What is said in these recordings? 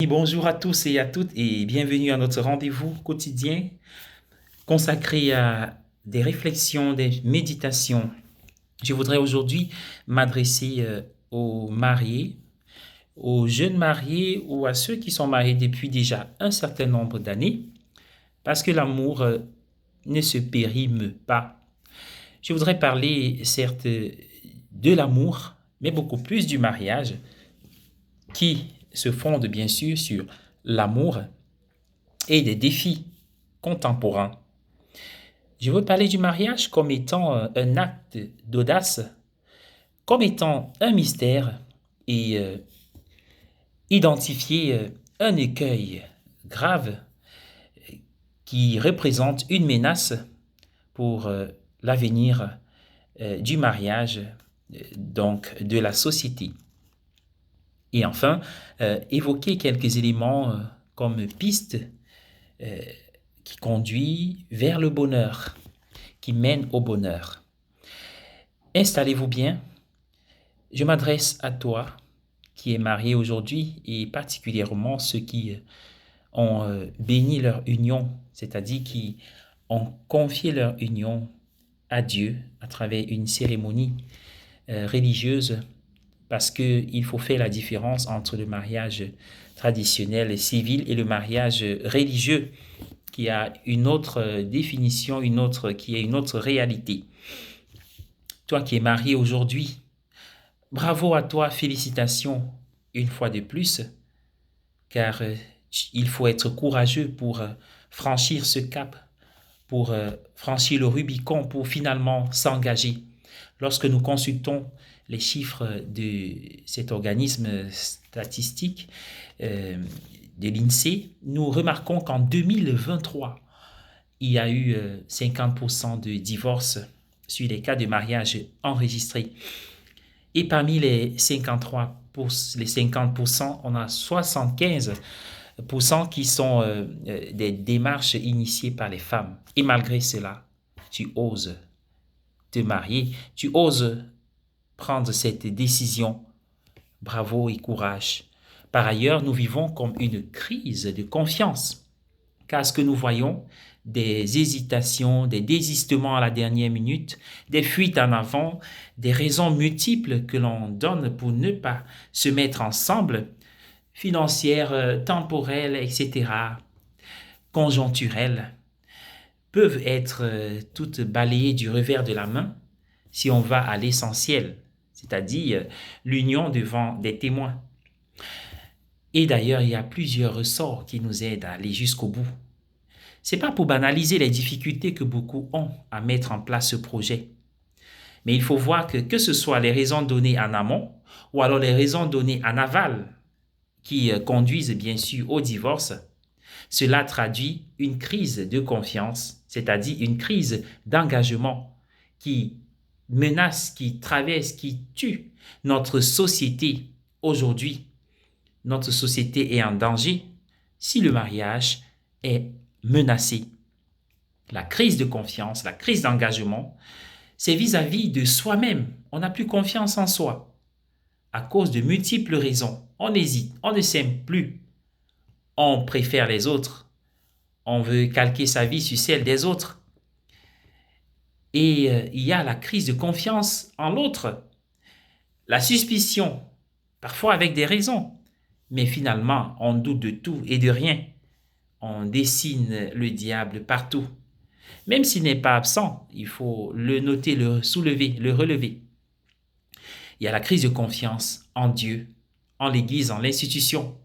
Et bonjour à tous et à toutes et bienvenue à notre rendez-vous quotidien consacré à des réflexions, des méditations. Je voudrais aujourd'hui m'adresser aux mariés, aux jeunes mariés ou à ceux qui sont mariés depuis déjà un certain nombre d'années, parce que l'amour ne se périme pas. Je voudrais parler certes de l'amour, mais beaucoup plus du mariage, qui se fonde bien sûr sur l'amour et des défis contemporains. Je veux parler du mariage comme étant un acte d'audace, comme étant un mystère et identifier un écueil grave qui représente une menace pour l'avenir du mariage, donc de la société. Et enfin, évoquer quelques éléments comme piste qui conduit vers le bonheur, qui mène au bonheur. Installez-vous bien. Je m'adresse à toi qui es marié aujourd'hui et particulièrement ceux qui ont béni leur union, c'est-à-dire qui ont confié leur union à Dieu à travers une cérémonie religieuse, parce qu'il faut faire la différence entre le mariage traditionnel et civil et le mariage religieux qui a une autre définition, qui a une autre réalité. Toi qui es marié aujourd'hui, bravo à toi, félicitations une fois de plus, car il faut être courageux pour franchir ce cap, pour franchir le Rubicon, pour finalement s'engager. Lorsque nous consultons les chiffres de cet organisme statistique de l'INSEE, nous remarquons qu'en 2023, il y a eu 50% de divorces sur les cas de mariage enregistrés. Et parmi les 50%, on a 75% qui sont des démarches initiées par les femmes. Et malgré cela, tu oses te marier, tu oses prendre cette décision. Bravo et courage. Par ailleurs, nous vivons comme une crise de confiance, car ce que nous voyons, des hésitations, des désistements à la dernière minute, des fuites en avant, des raisons multiples que l'on donne pour ne pas se mettre ensemble, financières, temporelles, etc., conjoncturelles, peuvent être toutes balayées du revers de la main si on va à l'essentiel, c'est-à-dire l'union devant des témoins. Et d'ailleurs, il y a plusieurs ressorts qui nous aident à aller jusqu'au bout. C'est pas pour banaliser les difficultés que beaucoup ont à mettre en place ce projet. Mais il faut voir que ce soit les raisons données en amont ou alors les raisons données en aval qui conduisent bien sûr au divorce, cela traduit une crise de confiance, c'est-à-dire une crise d'engagement qui menace, qui traverse, qui tue notre société aujourd'hui. Notre société est en danger si le mariage est menacé. La crise de confiance, la crise d'engagement, c'est vis-à-vis de soi-même. On n'a plus confiance en soi à cause de multiples raisons. On hésite, on ne s'aime plus, on préfère les autres, on veut calquer sa vie sur celle des autres. Et il y a la crise de confiance en l'autre, la suspicion, parfois avec des raisons, mais finalement on doute de tout et de rien. On dessine le diable partout. Même s'il n'est pas absent, il faut le noter, le soulever, le relever. Il y a la crise de confiance en Dieu, en l'Église, en l'institution,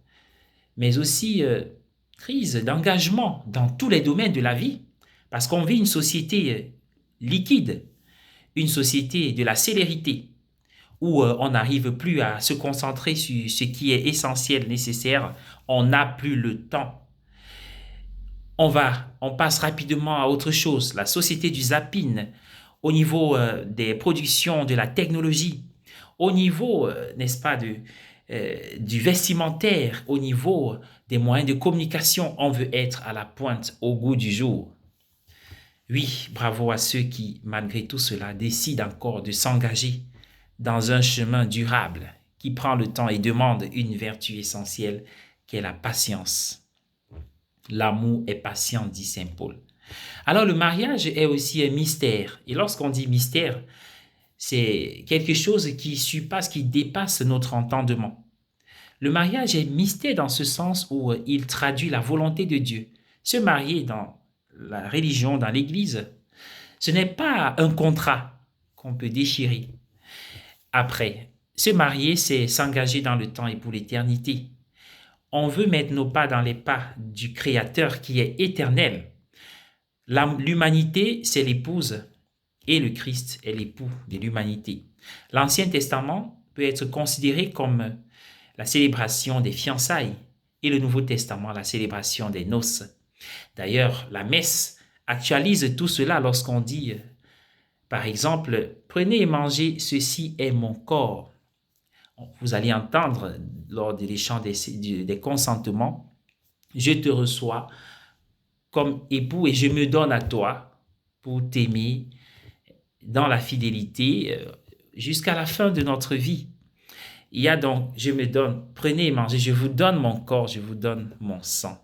mais aussi crise d'engagement dans tous les domaines de la vie, parce qu'on vit une société liquide, une société de la célérité, où on n'arrive plus à se concentrer sur ce qui est essentiel, nécessaire, on n'a plus le temps. On passe rapidement à autre chose, la société du zapping, au niveau des productions, de la technologie, au niveau, n'est-ce pas, du vestimentaire, au niveau des moyens de communication, on veut être à la pointe, au goût du jour. Oui, bravo à ceux qui, malgré tout cela, décident encore de s'engager dans un chemin durable qui prend le temps et demande une vertu essentielle qui est la patience. L'amour est patient, dit saint Paul. Alors le mariage est aussi un mystère. Et lorsqu'on dit mystère, c'est quelque chose qui surpasse, qui dépasse notre entendement. Le mariage est mystère dans ce sens où il traduit la volonté de Dieu. Se marier dans la religion, dans l'Église, ce n'est pas un contrat qu'on peut déchirer. Après, se marier, c'est s'engager dans le temps et pour l'éternité. On veut mettre nos pas dans les pas du Créateur qui est éternel. L'humanité, c'est l'épouse et le Christ est l'époux de l'humanité. L'Ancien Testament peut être considéré comme la célébration des fiançailles et le Nouveau Testament, la célébration des noces. D'ailleurs, la messe actualise tout cela lorsqu'on dit, par exemple, « Prenez et mangez, ceci est mon corps ». Vous allez entendre lors de l'échange des consentements, « Je te reçois comme époux et je me donne à toi pour t'aimer dans la fidélité jusqu'à la fin de notre vie. » Il y a donc, je me donne, prenez et mangez, je vous donne mon corps, je vous donne mon sang.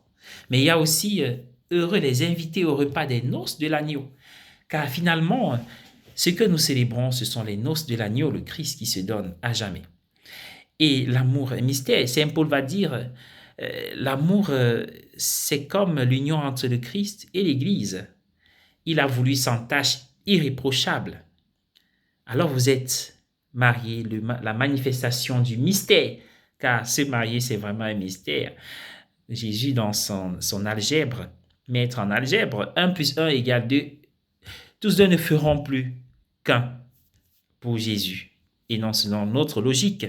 Mais il y a aussi, heureux les invités au repas des noces de l'agneau. Car finalement, ce que nous célébrons, ce sont les noces de l'agneau, le Christ qui se donne à jamais. Et l'amour est mystère. Saint Paul va dire, l'amour, c'est comme l'union entre le Christ et l'Église. Il a voulu sans tache irréprochable. Alors vous êtes mariés, la manifestation du mystère, car se marier, c'est vraiment un mystère. Jésus, dans son algèbre, maître en algèbre, 1 plus 1 égale 2, tous deux ne feront plus qu'un pour Jésus, et non selon notre logique.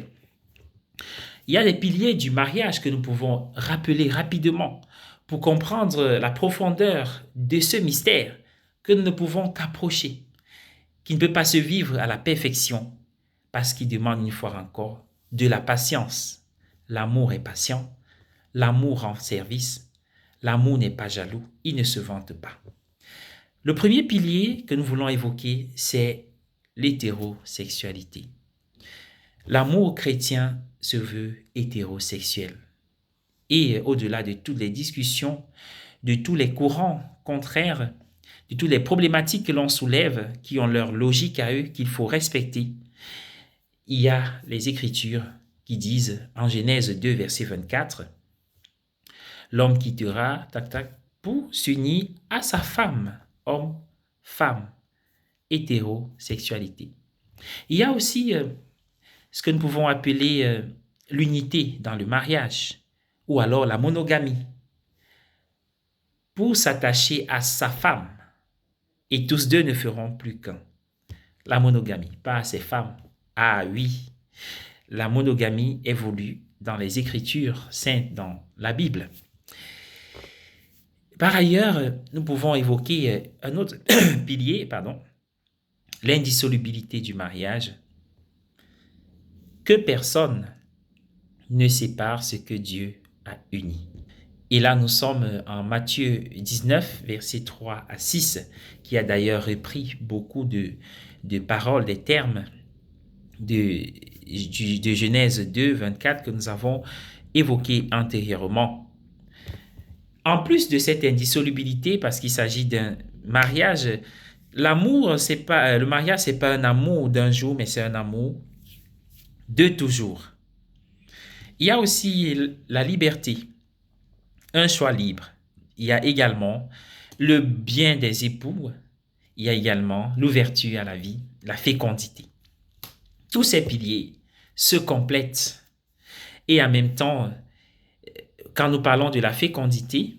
Il y a les piliers du mariage que nous pouvons rappeler rapidement pour comprendre la profondeur de ce mystère que nous ne pouvons qu'approcher, qui ne peut pas se vivre à la perfection parce qu'il demande une fois encore de la patience. L'amour est patient, l'amour rend service, l'amour n'est pas jaloux, il ne se vante pas. Le premier pilier que nous voulons évoquer, c'est l'hétérosexualité. L'amour chrétien se veut hétérosexuel. Et au-delà de toutes les discussions, de tous les courants contraires, de toutes les problématiques que l'on soulève, qui ont leur logique à eux, qu'il faut respecter, il y a les Écritures qui disent, en Genèse 2, verset 24, « L'homme quittera, pour s'unir à sa femme, homme, femme, hétérosexualité. » Il y a aussi ce que nous pouvons appeler l'unité dans le mariage, ou alors la monogamie, pour s'attacher à sa femme, et tous deux ne feront plus qu'un. La monogamie, pas à ses femmes. Ah oui, la monogamie évolue dans les Écritures saintes, dans la Bible. Par ailleurs, nous pouvons évoquer un autre pilier, l'indissolubilité du mariage. Que personne ne sépare ce que Dieu a uni. Et là, nous sommes en Matthieu 19, versets 3 à 6, qui a d'ailleurs repris beaucoup de paroles, des termes de Genèse 2, 24 que nous avons évoqués antérieurement. En plus de cette indissolubilité, parce qu'il s'agit d'un mariage, le mariage, c'est pas un amour d'un jour, mais c'est un amour de toujours. Il y a aussi la liberté, un choix libre. Il y a également le bien des époux. Il y a également l'ouverture à la vie, la fécondité. Tous ces piliers se complètent. Et en même temps, quand nous parlons de la fécondité,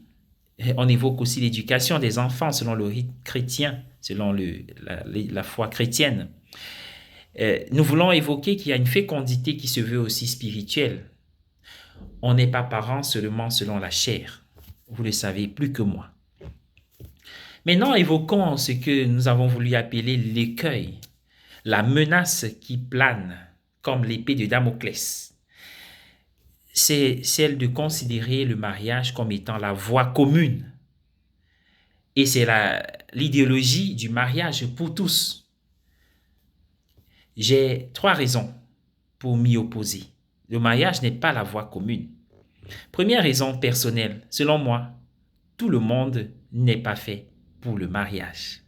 on évoque aussi l'éducation des enfants selon le rite chrétien, selon la foi chrétienne. Nous voulons évoquer qu'il y a une fécondité qui se veut aussi spirituelle. On n'est pas parent seulement selon la chair. Vous le savez plus que moi. Maintenant, évoquons ce que nous avons voulu appeler l'écueil, la menace qui plane comme l'épée de Damoclès. C'est celle de considérer le mariage comme étant la voie commune. Et c'est l'idéologie du mariage pour tous. J'ai 3 raisons pour m'y opposer. Le mariage n'est pas la voie commune. Première raison personnelle, selon moi, tout le monde n'est pas fait pour le mariage.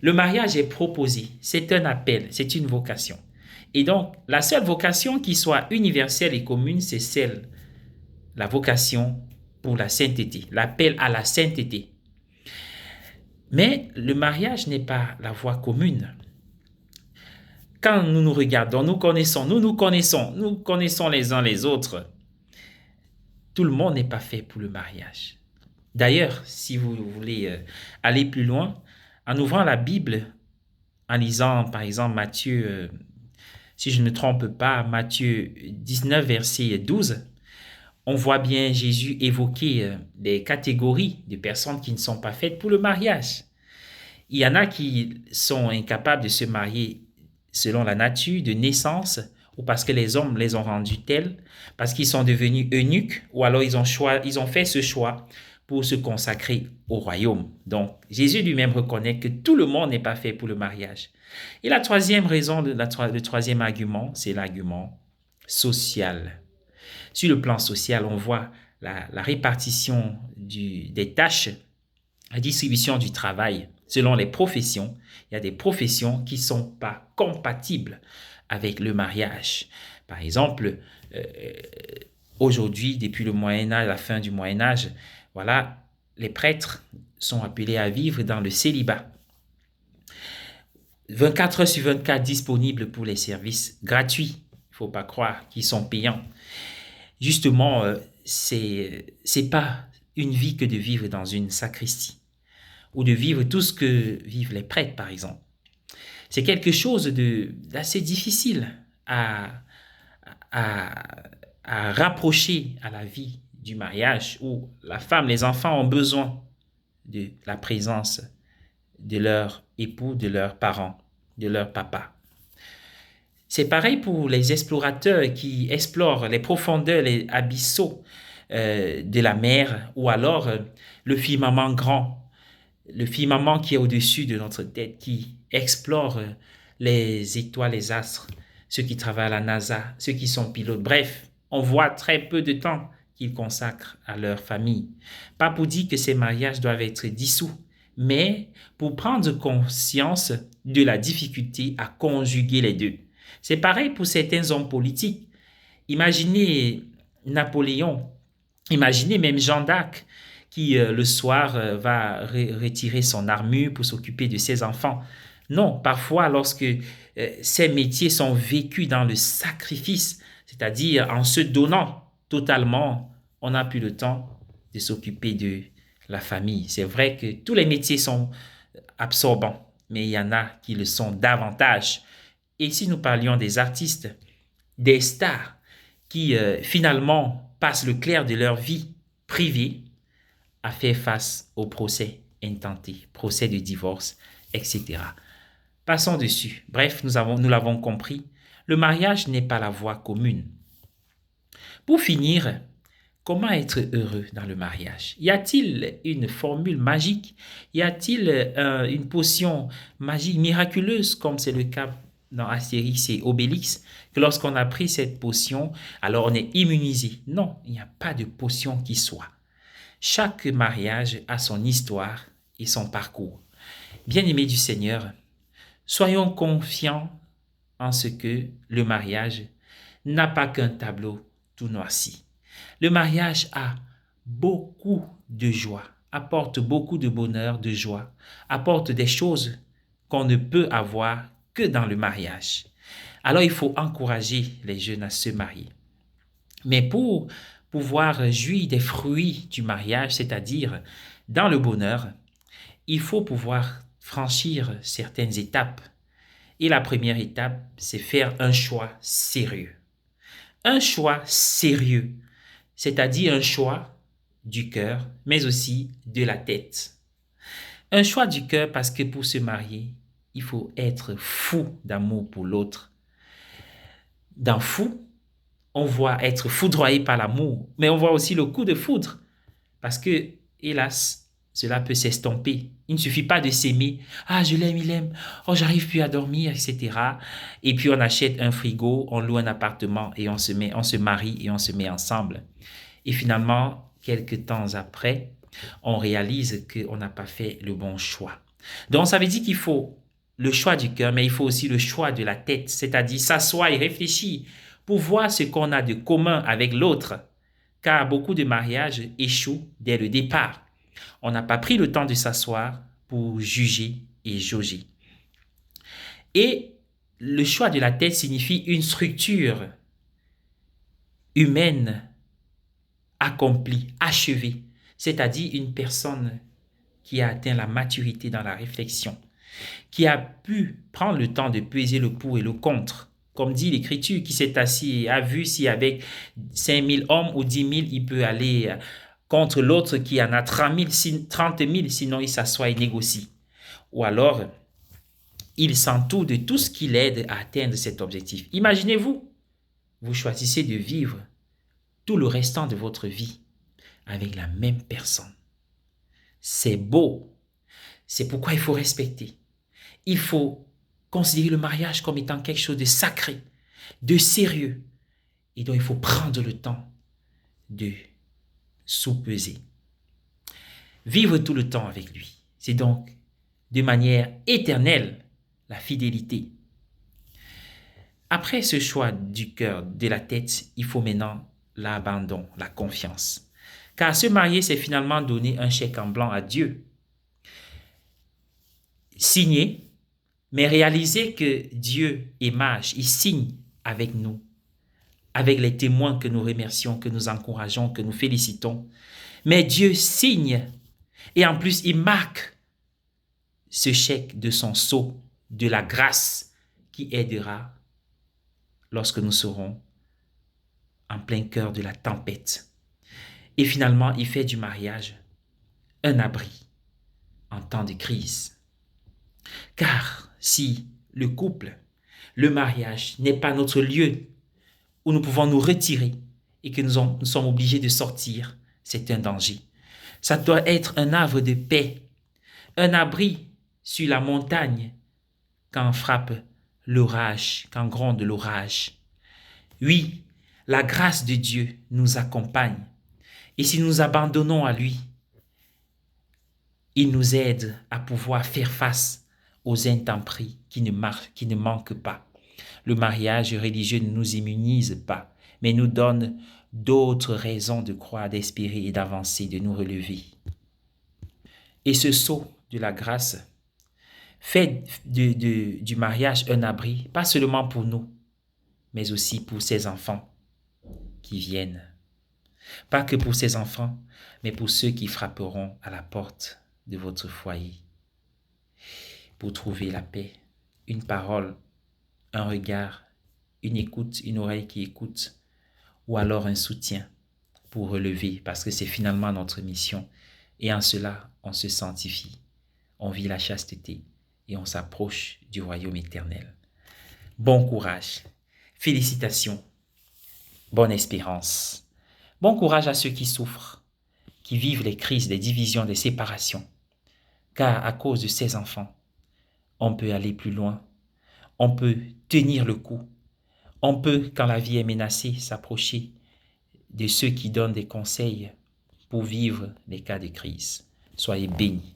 Le mariage est proposé, c'est un appel, c'est une vocation. Et donc, la seule vocation qui soit universelle et commune, c'est celle, la vocation pour la sainteté, l'appel à la sainteté. Mais le mariage n'est pas la voie commune. Quand nous nous regardons, nous connaissons les uns les autres. Tout le monde n'est pas fait pour le mariage. D'ailleurs, si vous voulez aller plus loin, en ouvrant la Bible, en lisant par exemple Matthieu, si je ne me trompe pas, Matthieu 19, verset 12, on voit bien Jésus évoquer des catégories de personnes qui ne sont pas faites pour le mariage. Il y en a qui sont incapables de se marier selon la nature, de naissance, ou parce que les hommes les ont rendus tels, parce qu'ils sont devenus eunuques, ou alors ils ont fait ce choix pour se consacrer au royaume. Donc, Jésus lui-même reconnaît que tout le monde n'est pas fait pour le mariage. Et la troisième raison, le troisième argument, c'est l'argument social. Sur le plan social, on voit la répartition des tâches, la distribution du travail selon les professions. Il y a des professions qui ne sont pas compatibles avec le mariage. Par exemple, aujourd'hui, depuis le Moyen-Âge, la fin du Moyen-Âge, voilà, les prêtres sont appelés à vivre dans le célibat. 24 heures sur 24 disponibles pour les services gratuits. Il ne faut pas croire qu'ils sont payants. Justement, c'est pas une vie que de vivre dans une sacristie ou de vivre tout ce que vivent les prêtres, par exemple. C'est quelque chose d'assez difficile à rapprocher à la vie du mariage où la femme, les enfants ont besoin de la présence de leur époux, de leurs parents, de leur papa. C'est pareil pour les explorateurs qui explorent les profondeurs, les abyssaux de la mer, ou alors le firmament grand, le firmament qui est au-dessus de notre tête, qui explore les étoiles, les astres, ceux qui travaillent à la NASA, ceux qui sont pilotes. Bref, on voit très peu de temps qu'ils consacrent à leur famille. Pas pour dire que ces mariages doivent être dissous, mais pour prendre conscience de la difficulté à conjuguer les deux. C'est pareil pour certains hommes politiques. Imaginez Napoléon, imaginez même Jeanne d'Arc qui le soir va retirer son armure pour s'occuper de ses enfants. Non, parfois lorsque ces métiers sont vécus dans le sacrifice, c'est-à-dire en se donnant totalement, on n'a plus le temps de s'occuper de la famille. C'est vrai que tous les métiers sont absorbants, mais il y en a qui le sont davantage. Et si nous parlions des artistes, des stars qui finalement passent le clair de leur vie privée à faire face au procès intenté, procès de divorce, etc. Passons dessus. Bref, nous l'avons compris, le mariage n'est pas la voie commune. Pour finir, comment être heureux dans le mariage? Y a-t-il une formule magique? Y a-t-il une potion magique miraculeuse comme c'est le cas dans Astérix et Obélix, que lorsqu'on a pris cette potion, alors on est immunisé? Non, il n'y a pas de potion qui soit. Chaque mariage a son histoire et son parcours. Bien-aimés du Seigneur, soyons confiants en ce que le mariage n'a pas qu'un tableau tout noirci. Le mariage a beaucoup de joie, apporte beaucoup de bonheur, de joie, apporte des choses qu'on ne peut avoir que dans le mariage. Alors il faut encourager les jeunes à se marier. Mais pour pouvoir jouir des fruits du mariage, c'est-à-dire dans le bonheur, il faut pouvoir franchir certaines étapes. Et la première étape, c'est faire un choix sérieux. Un choix sérieux, c'est-à-dire un choix du cœur, mais aussi de la tête. Un choix du cœur parce que pour se marier, il faut être fou d'amour pour l'autre. Dans fou, on voit être foudroyé par l'amour, mais on voit aussi le coup de foudre. Parce que, hélas, cela peut s'estomper. Il ne suffit pas de s'aimer. Ah, je l'aime, il aime. Oh, j'arrive plus à dormir, etc. Et puis on achète un frigo, on loue un appartement et on se marie et on se met ensemble. Et finalement, quelques temps après, on réalise qu'on n'a pas fait le bon choix. Donc, ça veut dire qu'il faut le choix du cœur, mais il faut aussi le choix de la tête, c'est-à-dire s'asseoir et réfléchir pour voir ce qu'on a de commun avec l'autre, car beaucoup de mariages échouent dès le départ. On n'a pas pris le temps de s'asseoir pour juger et jauger. Et le choix de la tête signifie une structure humaine accomplie, achevée, c'est-à-dire une personne qui a atteint la maturité dans la réflexion, qui a pu prendre le temps de peser le pour et le contre, comme dit l'Écriture, qui s'est assis et a vu si avec 5000 hommes ou 10 000, il peut aller contre l'autre qui en a 30 000, sinon il s'assoit et négocie. Ou alors, il s'entoure de tout ce qui l'aide à atteindre cet objectif. Imaginez-vous, vous choisissez de vivre tout le restant de votre vie avec la même personne. C'est beau. C'est pourquoi il faut respecter. Il faut considérer le mariage comme étant quelque chose de sacré, de sérieux. Et donc, il faut prendre le temps de sous-peser. Vivre tout le temps avec lui. C'est donc de manière éternelle la fidélité. Après ce choix du cœur, de la tête, il faut maintenant l'abandon, la confiance. Car se marier, c'est finalement donner un chèque en blanc à Dieu. Signer, mais réaliser que Dieu est mage, il signe avec nous, avec les témoins que nous remercions, que nous encourageons, que nous félicitons. Mais Dieu signe et en plus il marque ce chèque de son sceau, de la grâce qui aidera lorsque nous serons en plein cœur de la tempête. Et finalement, il fait du mariage un abri en temps de crise. Car si le couple, le mariage n'est pas notre lieu où nous pouvons nous retirer et que nous sommes obligés de sortir, c'est un danger. Ça doit être un havre de paix, un abri sur la montagne quand frappe l'orage, quand gronde l'orage. Oui, la grâce de Dieu nous accompagne. Et si nous abandonnons à lui, il nous aide à pouvoir faire face aux intempéries qui ne manquent pas. Le mariage religieux ne nous immunise pas, mais nous donne d'autres raisons de croire, d'espérer et d'avancer, de nous relever. Et ce sceau de la grâce fait du mariage un abri, pas seulement pour nous, mais aussi pour ses enfants qui viennent. Pas que pour ses enfants, mais pour ceux qui frapperont à la porte de votre foyer. Pour trouver la paix, une parole, un regard, une écoute, une oreille qui écoute, ou alors un soutien pour relever, parce que c'est finalement notre mission. Et en cela, on se sanctifie, on vit la chasteté et on s'approche du royaume éternel. Bon courage, félicitations, bonne espérance. Bon courage à ceux qui souffrent, qui vivent les crises, les divisions, les séparations. Car à cause de ces enfants, on peut aller plus loin. On peut tenir le coup. On peut, quand la vie est menacée, s'approcher de ceux qui donnent des conseils pour vivre les cas de crise. Soyez bénis.